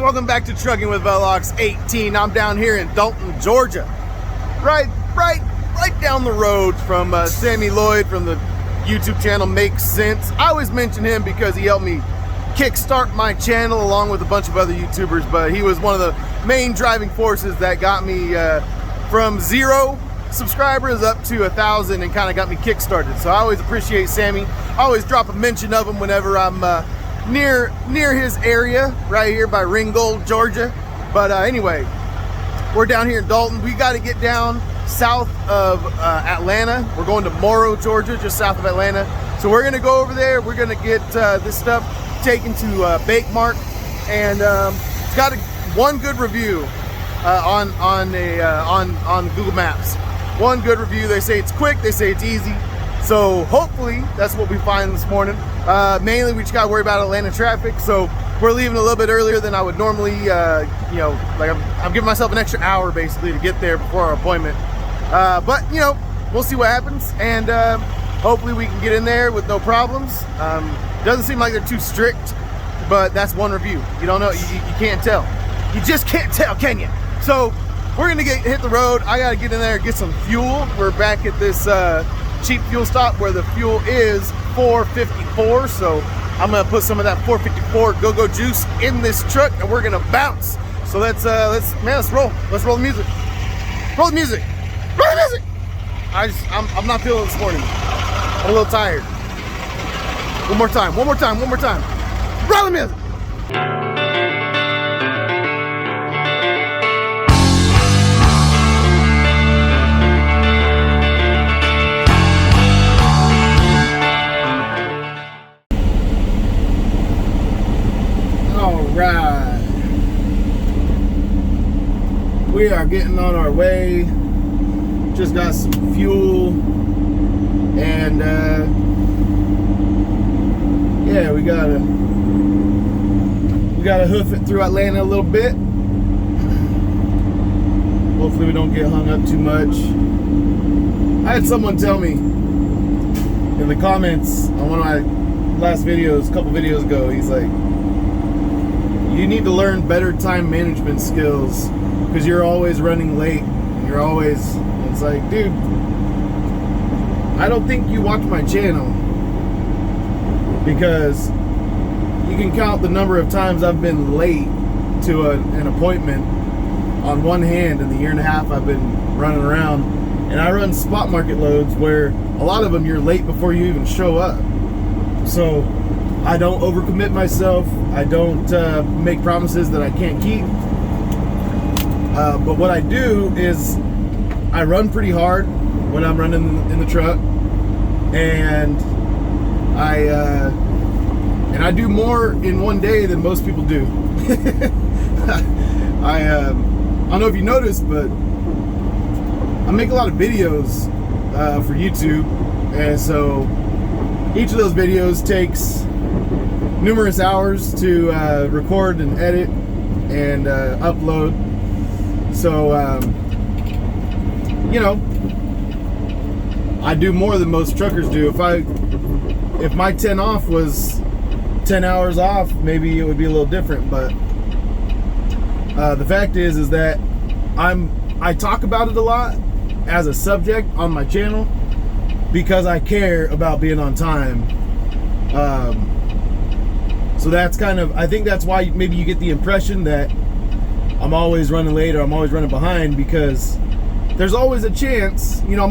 welcome back to Trucking with Velox 18. I'm down here in Dalton, Georgia. Right down the road from Sammy Lloyd from the YouTube channel Makes Sense. I always mention him because he helped me kickstart my channel along with a bunch of other YouTubers, but he was one of the main driving forces that got me from 0 subscribers up to 1,000 and kind of got me kickstarted. So I always appreciate Sammy. I always drop a mention of him whenever I'm near his area right here by Ringgold, Georgia. But anyway, we're down here in Dalton. We got to get down south of Atlanta. We're going to Morrow, Georgia, just south of Atlanta. So we're gonna go over there. We're gonna get this stuff taken to Bake Mart, and it's got one good review on Google Maps. One good review. They say it's quick. They say it's easy. So hopefully that's what we find this morning. Mainly we just gotta worry about Atlanta traffic. So we're leaving a little bit earlier than I would normally. You know, like I'm giving myself an extra hour basically to get there before our appointment. But you know, we'll see what happens, and hopefully we can get in there with no problems. Doesn't seem like they're too strict, but that's one review. You don't know. You can't tell. You just can't tell, can you? So we're gonna hit the road. I gotta get in there and get some fuel. We're back at this cheap fuel stop where the fuel is $4.54. So I'm gonna put some of that $4.54 go-go juice in this truck, and we're gonna bounce. So let's roll. Let's roll the music. Roll the music. Roll the music. I'm not feeling it this morning. I'm a little tired. One more time. Roll the music. All right. We are getting on our way. Just got some fuel, and yeah, we gotta hoof it through Atlanta a little bit. Hopefully we don't get hung up too much. I had someone tell me in the comments on one of my last videos, a couple videos ago, he's like, you need to learn better time management skills because you're always running late. You're always, it's like, dude, I don't think you watch my channel, because you can count the number of times I've been late to an appointment on one hand in the year and a half I've been running around. And I run spot market loads where a lot of them you're late before you even show up. So I don't overcommit myself. I don't make promises that I can't keep. But what I do is I run pretty hard when I'm running in the truck, and I do more in one day than most people do. I don't know if you noticed, but I make a lot of videos for YouTube, and so each of those videos takes numerous hours to record and edit and upload. So you know, I do more than most truckers do. If my 10 off was 10 hours off, maybe it would be a little different. But the fact is that I talk about it a lot as a subject on my channel because I care about being on time. So that's kind of, I think that's why maybe you get the impression that I'm always running late or I'm always running behind, because there's always a chance, you know,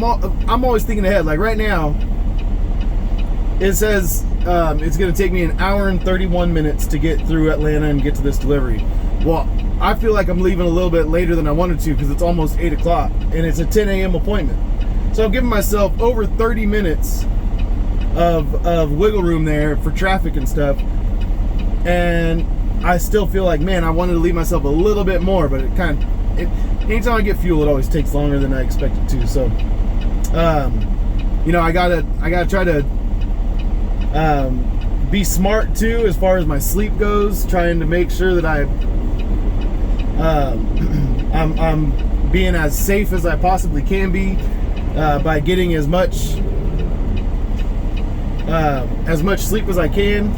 I'm always thinking ahead. Like right now, it says it's going to take me an hour and 31 minutes to get through Atlanta and get to this delivery. Well, I feel like I'm leaving a little bit later than I wanted to because it's almost 8 o'clock and it's a 10 a.m. appointment. So I'm giving myself over 30 minutes of wiggle room there for traffic and stuff. And I still feel like, man, I wanted to leave myself a little bit more, but anytime I get fuel, it always takes longer than I expect it to. So, you know, I gotta try to be smart too as far as my sleep goes, trying to make sure that I'm being as safe as I possibly can be by getting as much sleep as I can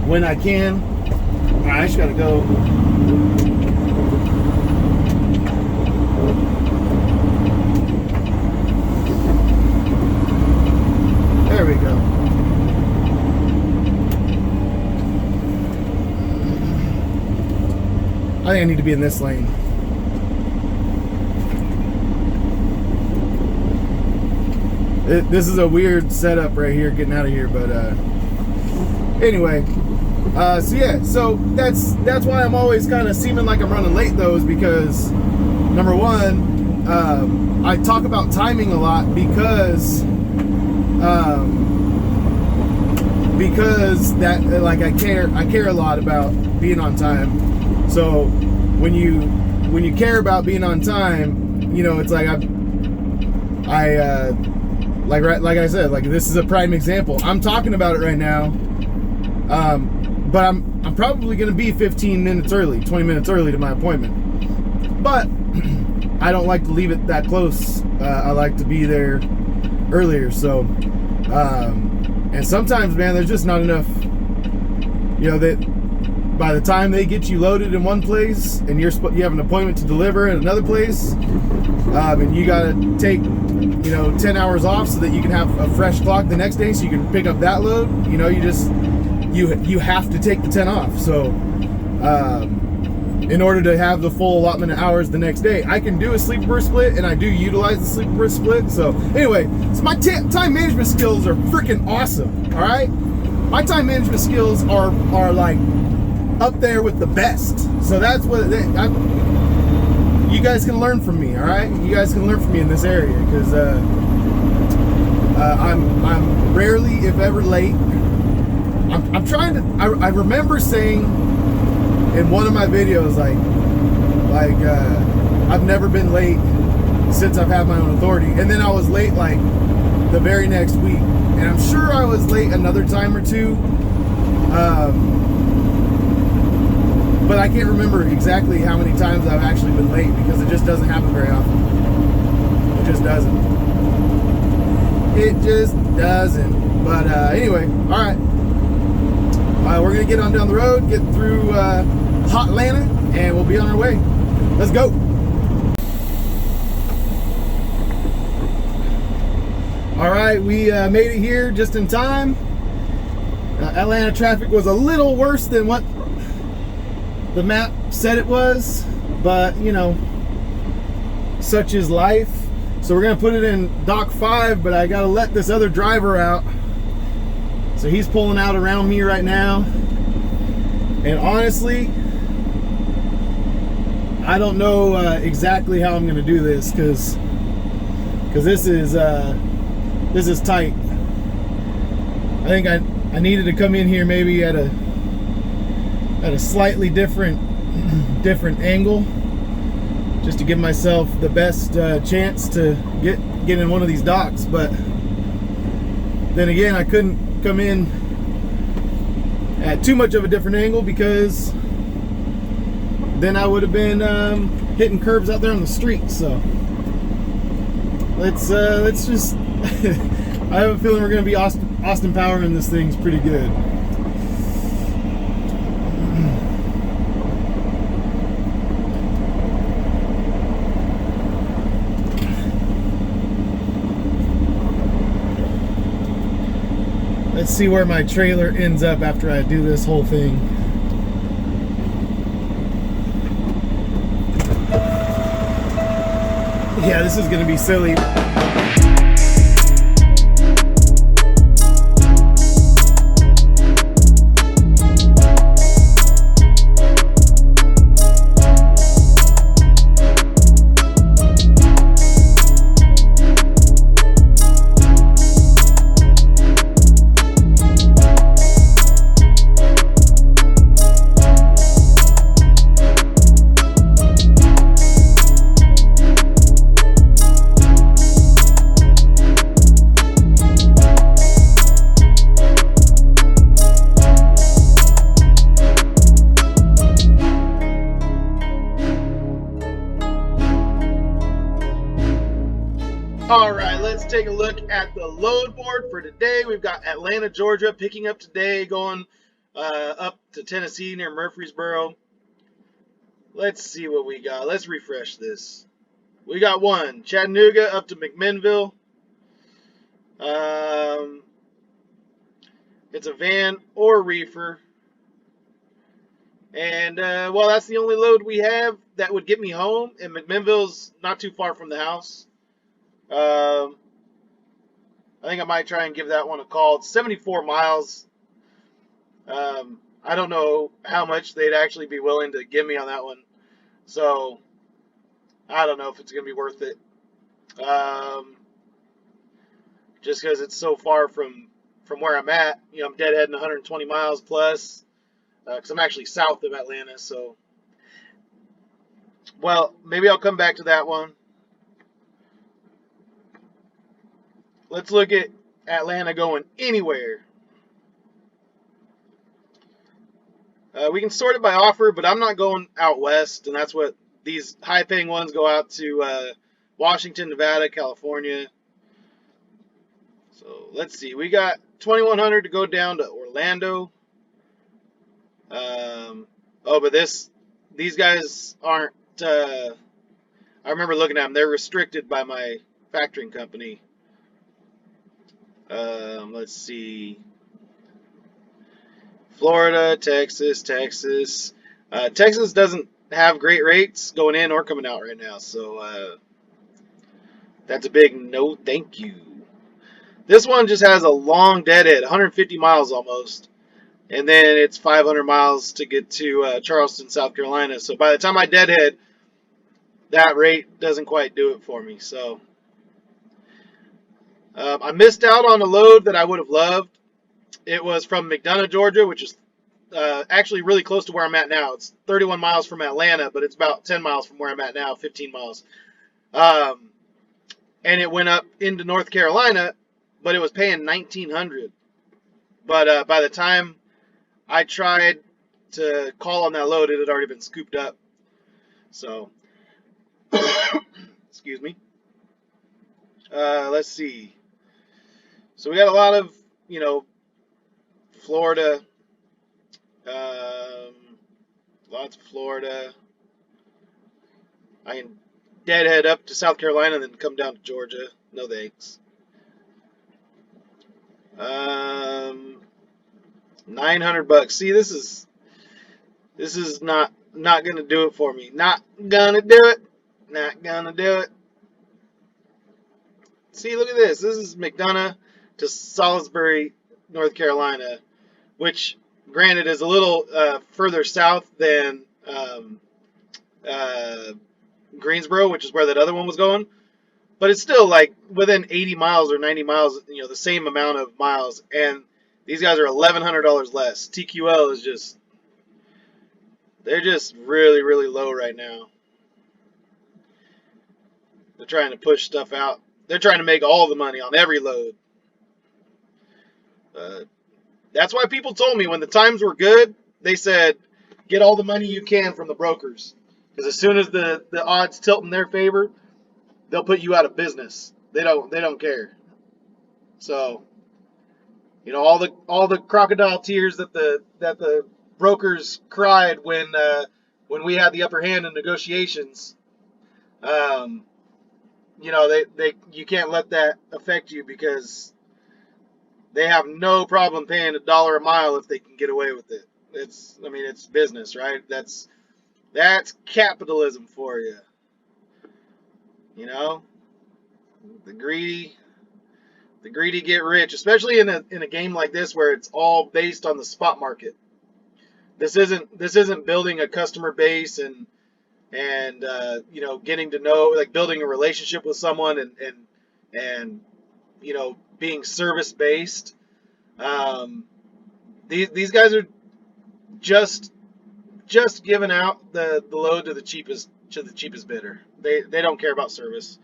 when I can. I just gotta go. There we go. I think I need to be in this lane. This is a weird setup right here, getting out of here, but anyway. So yeah, so that's why I'm always kind of seeming like I'm running late, though, is because number one, I talk about timing a lot because that, like, I care a lot about being on time. So when you care about being on time, you know, it's like like I said, like, this is a prime example. I'm talking about it right now, but I'm probably going to be 15 minutes early, 20 minutes early to my appointment. But I don't like to leave it that close. I like to be there earlier. So, and sometimes, man, there's just not enough, you know, that by the time they get you loaded in one place and you have an appointment to deliver in another place, and you got to take, you know, 10 hours off so that you can have a fresh clock the next day so you can pick up that load, you know, you have to take the 10 off. So in order to have the full allotment of hours the next day, I can do a sleeper split, and I do utilize the sleeper split. So anyway, so my time management skills are freaking awesome. All right, my time management skills are like up there with the best. So that's what you guys can learn from me. All right, you guys can learn from me in this area, because I'm rarely, if ever, late. I'm trying to. I remember saying in one of my videos, like I've never been late since I've had my own authority, and then I was late like the very next week, and I'm sure I was late another time or two, but I can't remember exactly how many times I've actually been late, because it just doesn't happen very often. It just doesn't. It just doesn't. But anyway, all right. We're gonna get on down the road, get through hot Atlanta, and we'll be on our way. Let's go. All right, we made it here just in time. Atlanta traffic was a little worse than what the map said it was, but you know, such is life. So we're gonna put it in dock 5, but I gotta let this other driver out. So he's pulling out around me right now, and honestly, I don't know exactly how I'm gonna do this, because this is tight. I think I needed to come in here maybe at a slightly different angle, just to give myself the best chance to get in one of these docks. But then again, I couldn't come in at too much of a different angle, because then I would have been hitting curbs out there on the street. So let's just I have a feeling we're going to be Austin powering this thing's pretty good. Let's see where my trailer ends up after I do this whole thing. Yeah, this is gonna be silly. All right, let's take a look at the load board for today. We've got Atlanta, Georgia picking up today, going up to Tennessee near Murfreesboro. Let's see what we got. Let's refresh this. We got one Chattanooga up to McMinnville. Um, it's a van or reefer. And, well, that's the only load we have that would get me home. And McMinnville's not too far from the house. I think I might try and give that one a call. It's 74 miles. I don't know how much they'd actually be willing to give me on that one. So, I don't know if it's going to be worth it. Just because it's so far from where I'm at. You know, I'm deadheading 120 miles plus. Because I'm actually south of Atlanta. So, well, maybe I'll come back to that one. Let's look at Atlanta going anywhere. We can sort it by offer, but I'm not going out west, and that's what these high-paying ones go out to Washington, Nevada, California. So let's see. We got 2,100 to go down to Orlando. But these guys aren't. I remember looking at them. They're restricted by my factoring company. Let's see. Florida, Texas. Texas doesn't have great rates going in or coming out right now, so that's a big no thank you. This one just has a long deadhead, 150 miles almost, and then it's 500 miles to get to Charleston, South Carolina. So by the time I deadhead, that rate doesn't quite do it for me. So I missed out on a load that I would have loved. It was from McDonough, Georgia, which is actually really close to where I'm at now. It's 31 miles from Atlanta, but it's about 10 miles from where I'm at now, 15 miles. And it went up into North Carolina, but it was paying $1,900. But by the time I tried to call on that load, it had already been scooped up. So, excuse me. Let's see. So we got a lot of, Florida. Lots of Florida. I can deadhead up to South Carolina and then come down to Georgia. No thanks. 900 bucks. See, this is not gonna do it for me. Not gonna do it. Not gonna do it. See, look at this. This is McDonough to Salisbury, North Carolina, which, granted, is a little further south than Greensboro, which is where that other one was going. But it's still like within 80 miles or 90 miles, the same amount of miles. And these guys are $1,100 less. TQL is just, they're just really, really low right now. They're trying to push stuff out. They're trying to make all the money on every load. That's why people told me when the times were good, they said, get all the money you can from the brokers. Because as soon as the odds tilt in their favor, they'll put you out of business. They don't care. So, all the crocodile tears that the brokers cried when we had the upper hand in negotiations. You can't let that affect you because they have no problem paying $1 a mile if they can get away with it. It's business, right? That's capitalism for you. The greedy get rich, especially in a game like this where it's all based on the spot market. This isn't building a customer base and getting to know, like, building a relationship with someone and being service based. These guys are just giving out the load to the cheapest bidder. They don't care about service.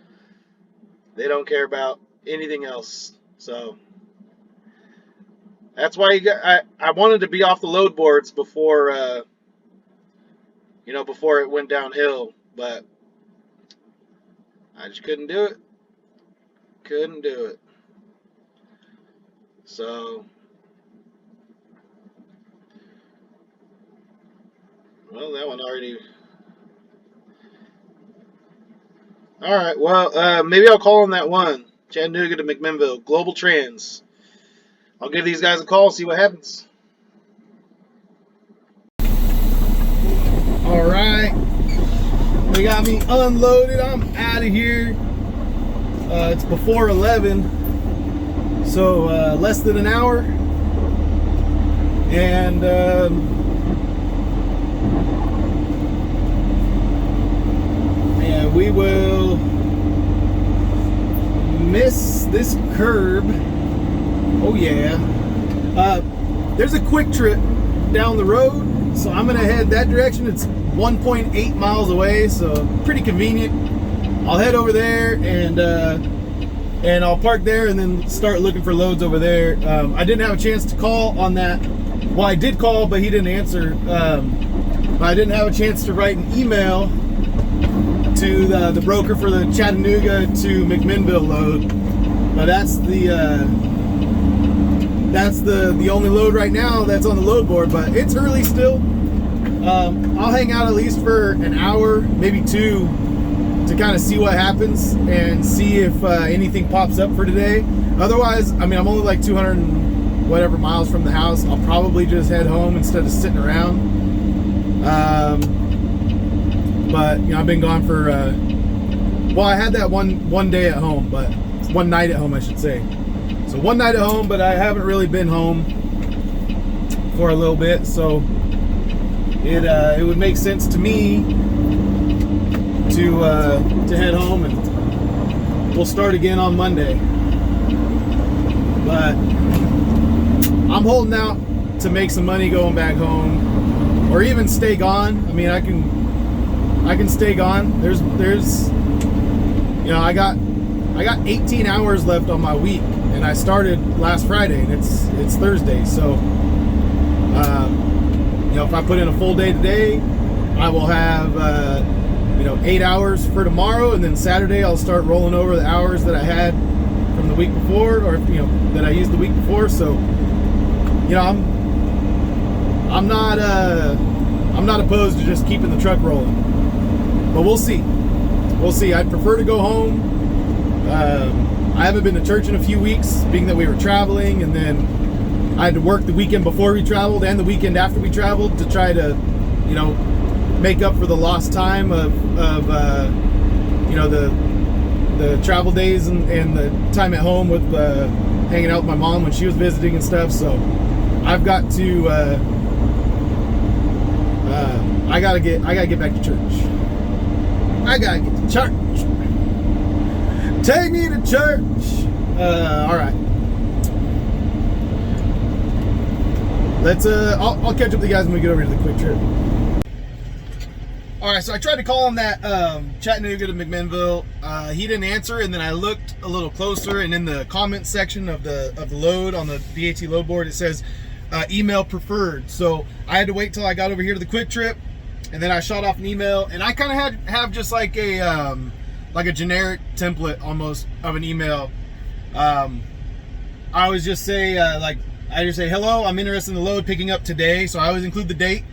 They don't care about anything else. So that's why I wanted to be off the load boards before before it went downhill, but I just couldn't do it. Couldn't do it. So Well, that one already. All right. Well, maybe I'll call on that one. Chattanooga to McMinnville, Global Trans. I'll give these guys a call, see what happens. All right, they got me unloaded. I'm out of here. It's before 11, so less than an hour, and yeah, we will miss this curb. Oh yeah. There's a quick trip down the road, so I'm gonna head that direction. It's 1.8 miles away, so pretty convenient. I'll head over there and I'll park there and then start looking for loads over there. I didn't have a chance to call on that. Well, I did call, but he didn't answer. I didn't have a chance to write an email to the broker for the Chattanooga to McMinnville load. But that's the only load right now that's on the load board. But it's early still. I'll hang out at least for an hour, maybe two, to kind of see what happens and see if anything pops up for today. Otherwise, I mean, I'm only like 200 and whatever miles from the house. I'll probably just head home instead of sitting around. But you know, I've been gone for well, I had that one day at home, but one night at home, I should say. So one night at home, but I haven't really been home for a little bit, so it would make sense to me to head home, and we'll start again on Monday. But I'm holding out to make some money going back home, or even stay gone. I mean, I can stay gone. There's you know, I got 18 hours left on my week, and I started last Friday, and it's Thursday, so you know, if I put in a full day today, I will have you know, 8 hours for tomorrow, and then Saturday I'll start rolling over the hours that I had from the week before, or you know, that I used the week before. So you know, I'm not opposed to just keeping the truck rolling, but we'll see. I'd prefer to go home. I haven't been to church in a few weeks, being that we were traveling, and then I had to work the weekend before we traveled and the weekend after we traveled to try to, you know, make up for the lost time of you know, the travel days and the time at home with hanging out with my mom when she was visiting and stuff. So I've got to I gotta get back to church. I gotta get to church. Take me to church. All right. Let's I'll catch up with you guys when we get over to the quick trip. All right, so I tried to call him that Chattanooga to McMinnville. He didn't answer, and then I looked a little closer, and in the comment section of the load on the DAT load board, it says email preferred. So I had to wait till I got over here to the quick trip, and then I shot off an email, and I kind of have just like a generic template almost of an email. I always just say I just say, hello, I'm interested in the load picking up today. So I always include the date.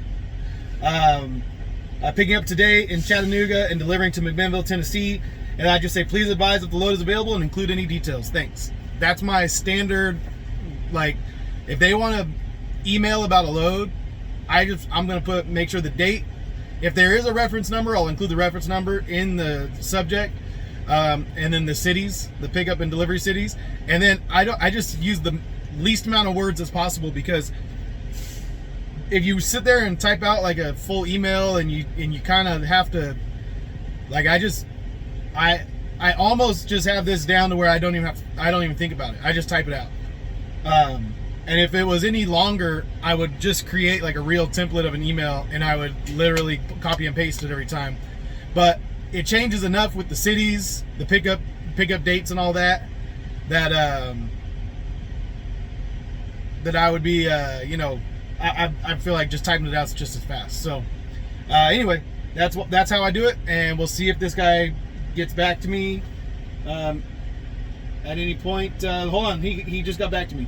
Picking up today in Chattanooga and delivering to McMinnville, Tennessee. And I just say, please advise if the load is available and include any details. Thanks. That's my standard. Like, if they want to email about a load, I'm going to make sure the date. If there is a reference number, I'll include the reference number in the subject. And then the cities, the pickup and delivery cities. And then I just use the least amount of words as possible, because if you sit there and type out like a full email and you kind of have to, like, I almost just have this down to where I don't even think about it. I just type it out. And if it was any longer, I would just create like a real template of an email, and I would literally copy and paste it every time. But it changes enough with the cities, the pickup dates and all that I would be, you know, I feel like just typing it out is just as fast. So anyway, that's how I do it, and we'll see if this guy gets back to me at any point. Hold on, he just got back to me.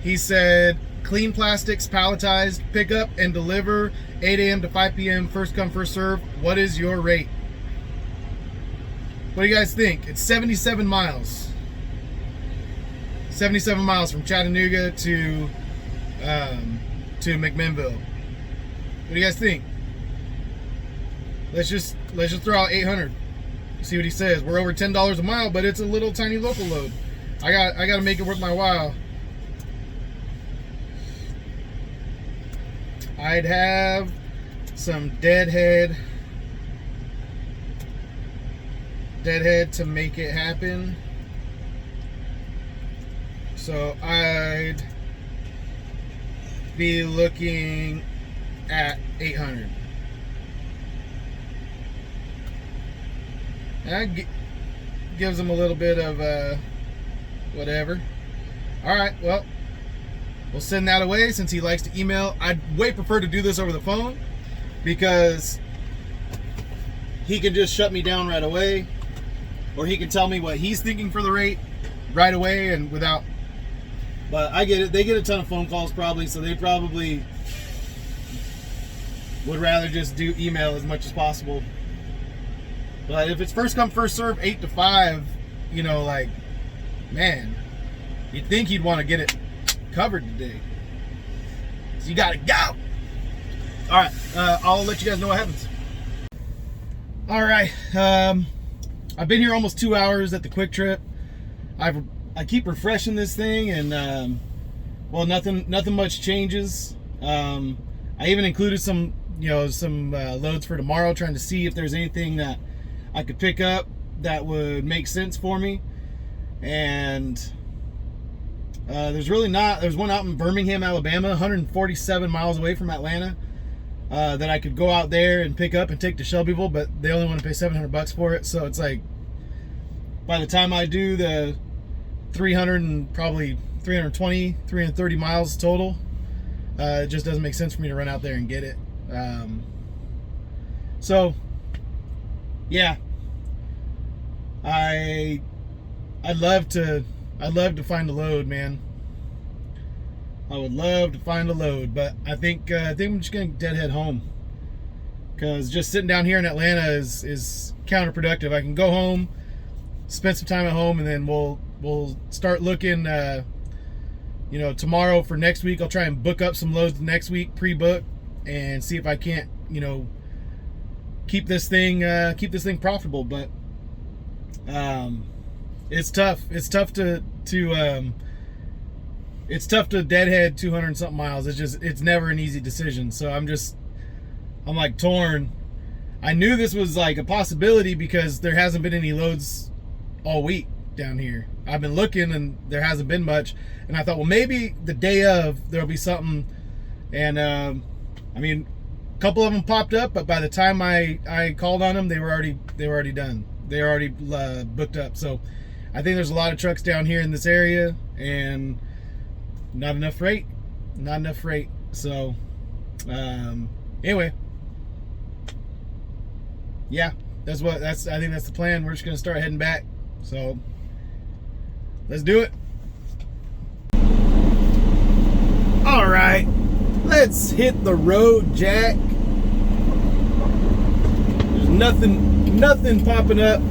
He said, clean plastics, palletized, pick up and deliver 8 a.m. to 5 p.m. First come, first serve. What is your rate? What do you guys think? It's 77 miles. 77 miles from Chattanooga to McMinnville. What do you guys think? Let's just throw out 800. See what he says. We're over $10 a mile, but it's a little tiny local load. I got to make it worth my while. I'd have some Deadhead to make it happen. So I'd be looking at 800. That gives them a little bit of whatever. All right, well, we'll send that away since he likes to email. I'd way prefer to do this over the phone because he can just shut me down right away, or he can tell me what he's thinking for the rate right away and without. But I get it. They get a ton of phone calls probably, so they probably would rather just do email as much as possible. But if it's first come, first serve, 8 to 5, you know, like, man, you'd think he'd want to get it covered today. So you got to go. All right, I'll let you guys know what happens. All right, I've been here almost 2 hours at the Quick Trip. I keep refreshing this thing, and well, nothing much changes. I even included some loads for tomorrow, trying to see if there's anything that I could pick up that would make sense for me. And there's really not. There's one out in Birmingham, Alabama, 147 miles away from Atlanta, that I could go out there and pick up and take to Shelbyville, but they only want to pay $700 for it. So it's like, by the time I do the 300 and probably 320, 330 miles total, it just doesn't make sense for me to run out there and get it. So yeah, I'd love to find a load, man. I would love to find a load, but I think I'm just gonna deadhead home, because just sitting down here in Atlanta is counterproductive. I can go home, spend some time at home, and then we'll start looking tomorrow for next week. I'll try and book up some loads next week, pre-book, and see if I can't keep this thing profitable. But it's tough. It's tough to deadhead 200 and something miles. It's never an easy decision. So I'm like torn. I knew this was like a possibility because there hasn't been any loads all week down here. I've been looking and there hasn't been much, and I thought, well, maybe the day of there'll be something. And I mean, a couple of them popped up, but by the time I called on them, they were already done. They were already booked up. So I think there's a lot of trucks down here in this area, and not enough freight. So anyway, yeah, I think that's the plan. We're just gonna start heading back. So let's do it. All right, let's hit the road, Jack. There's nothing popping up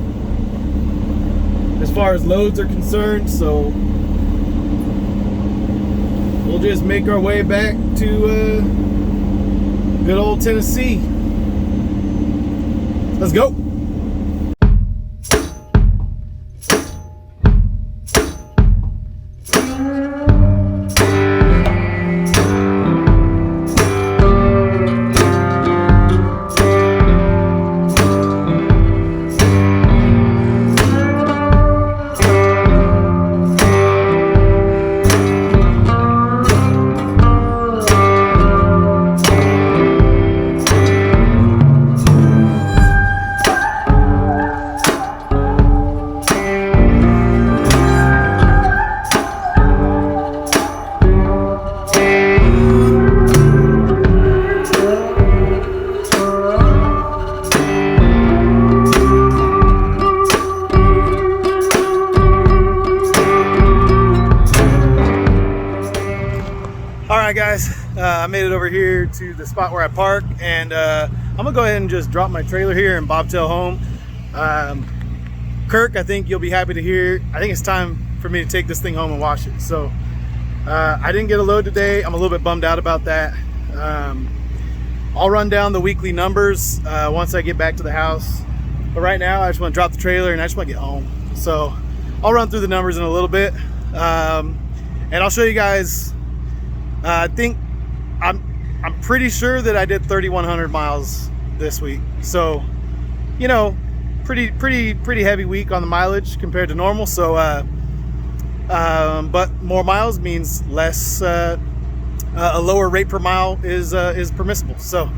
as far as loads are concerned, so we'll just make our way back to good old Tennessee. Let's go. right, guys, I made it over here to the spot where I park, and I'm gonna go ahead and just drop my trailer here and bobtail home. Kirk, I think you'll be happy to hear, I think it's time for me to take this thing home and wash it. So I didn't get a load today. I'm a little bit bummed out about that. I'll run down the weekly numbers once I get back to the house, but right now I just want to drop the trailer and I just want to get home. So I'll run through the numbers in a little bit, and I'll show you guys. I think I'm pretty sure that I did 3,100 miles this week. So, you know, pretty heavy week on the mileage compared to normal. So, but more miles means less. A lower rate per mile is permissible. So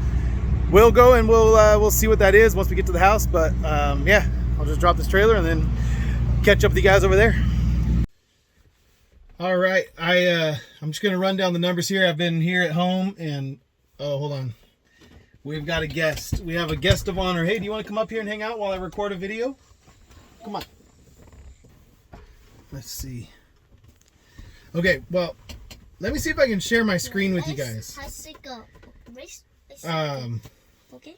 we'll go and we'll see what that is once we get to the house. But yeah, I'll just drop this trailer and then catch up with you guys over there. All right, I'm just gonna run down the numbers here. I've been here at home, and oh, hold on, we've got a guest. We have a guest of honor. Hey, do you want to come up here and hang out while I record a video? Come on. Let's see. Okay, well, let me see if I can share my screen with you guys. Okay.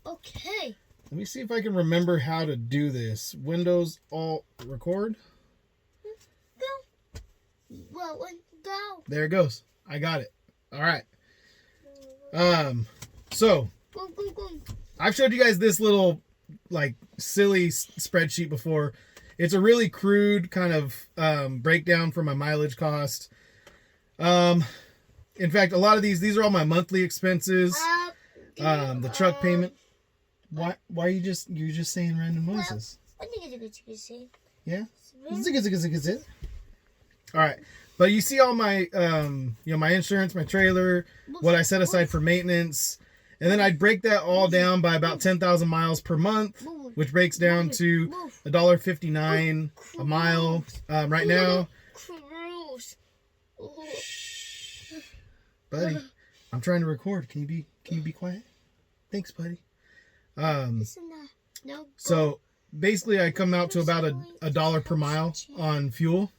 Okay. Let me see if I can remember how to do this. Windows Alt Record. Go. There it goes. I got it. All right. So Go. I've showed you guys this little like silly spreadsheet before. It's a really crude kind of breakdown for my mileage cost. In fact, a lot of these are all my monthly expenses. The truck payment. Why are you just saying random noises? Yeah. All right. But you see all my, my insurance, my trailer, what I set aside for maintenance, and then I'd break that all down by about 10,000 miles per month, which breaks down to $1.59 a mile right now. Shh. Buddy, I'm trying to record. Can you be quiet? Thanks, buddy. So basically, I come out to about a dollar per mile on fuel.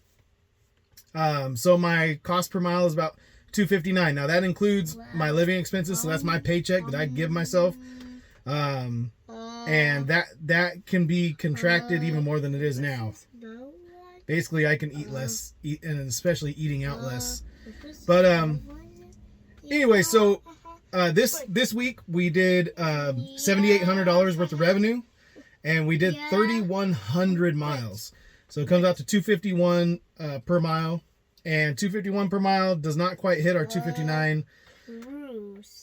So my cost per mile is about $2.59. Now that includes my living expenses, so that's my paycheck that I give myself. And that can be contracted even more than it is now. Basically, I can eat less, and especially eating out less. But anyway, so this week we did $7,800 worth of revenue, and we did 3,100 miles. So it comes out to $251 per mile, and $251 per mile does not quite hit our $259.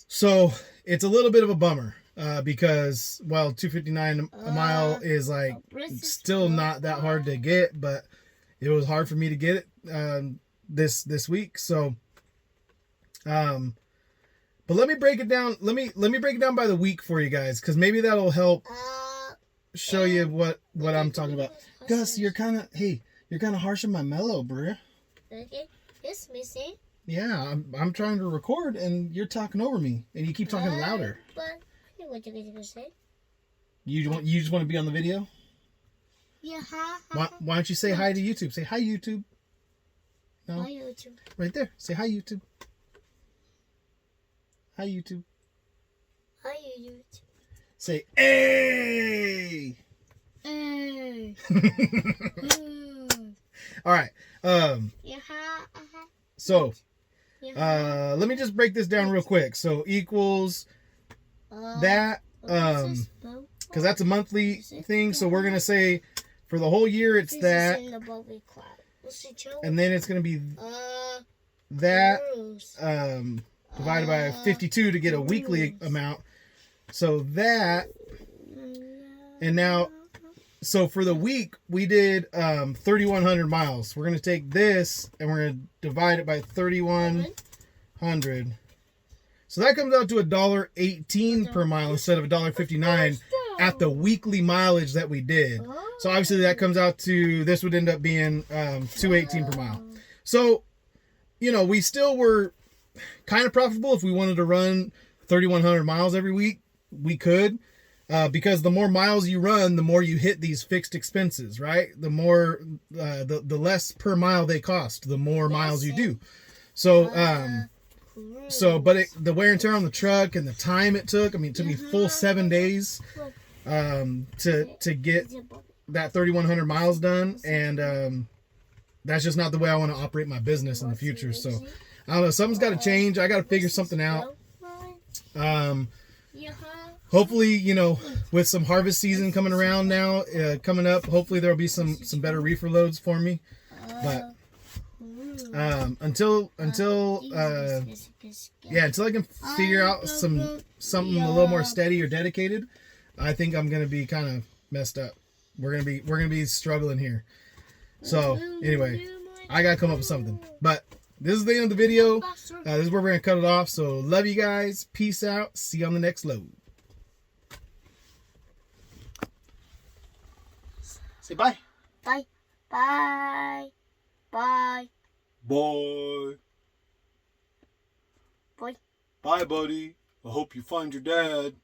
So it's a little bit of a bummer because while $259 a mile is like still not that hard to get, but it was hard for me to get it this week. So, but let me break it down. Let me break it down by the week for you guys, because maybe that'll help show you what I'm talking about. Gus, you're kind of harsh on my mellow, bruh. Okay, it's missing. Yeah, I'm trying to record and you're talking over me, and you keep talking louder. But I know what you're gonna say. You just want to be on the video? Yeah. Why don't you say hi to YouTube? Say hi, YouTube. No. Hi, YouTube. Right there. Say hi, YouTube. Hi, YouTube. Hi, YouTube. Say hey. Hey. All right. So, let me just break this down real quick. So equals that, because that's a monthly thing. So we're gonna say for the whole year it's that, and then it's gonna be that divided by 52 to get a weekly amount. So that, and now. So for the week, we did 3,100 miles. We're going to take this and we're going to divide it by 3,100. So that comes out to $1.18 per mile instead of $1.59 at the weekly mileage that we did. So obviously that comes out to, this would end up being $2.18 per mile. So, we still were kind of profitable. If we wanted to run 3,100 miles every week, we could. Because the more miles you run, the more you hit these fixed expenses, right? The more, the less per mile they cost, the more miles you do. So, So, but the wear and tear on the truck and the time it took. I mean, it took me full 7 days to get that 3,100 miles done, and that's just not the way I want to operate my business in the future. So, I don't know. Something's got to change. I got to figure something out. Hopefully, you know, with some harvest season coming around now, coming up, hopefully there'll be some better reefer loads for me. But until I can figure out something a little more steady or dedicated, I think I'm gonna be kind of messed up. We're gonna be struggling here. So anyway, I gotta come up with something. But this is the end of the video. This is where we're gonna cut it off. So love you guys. Peace out. See you on the next load. Say bye. Bye. Bye. Bye. Bye. Bye. Bye, buddy. I hope you find your dad.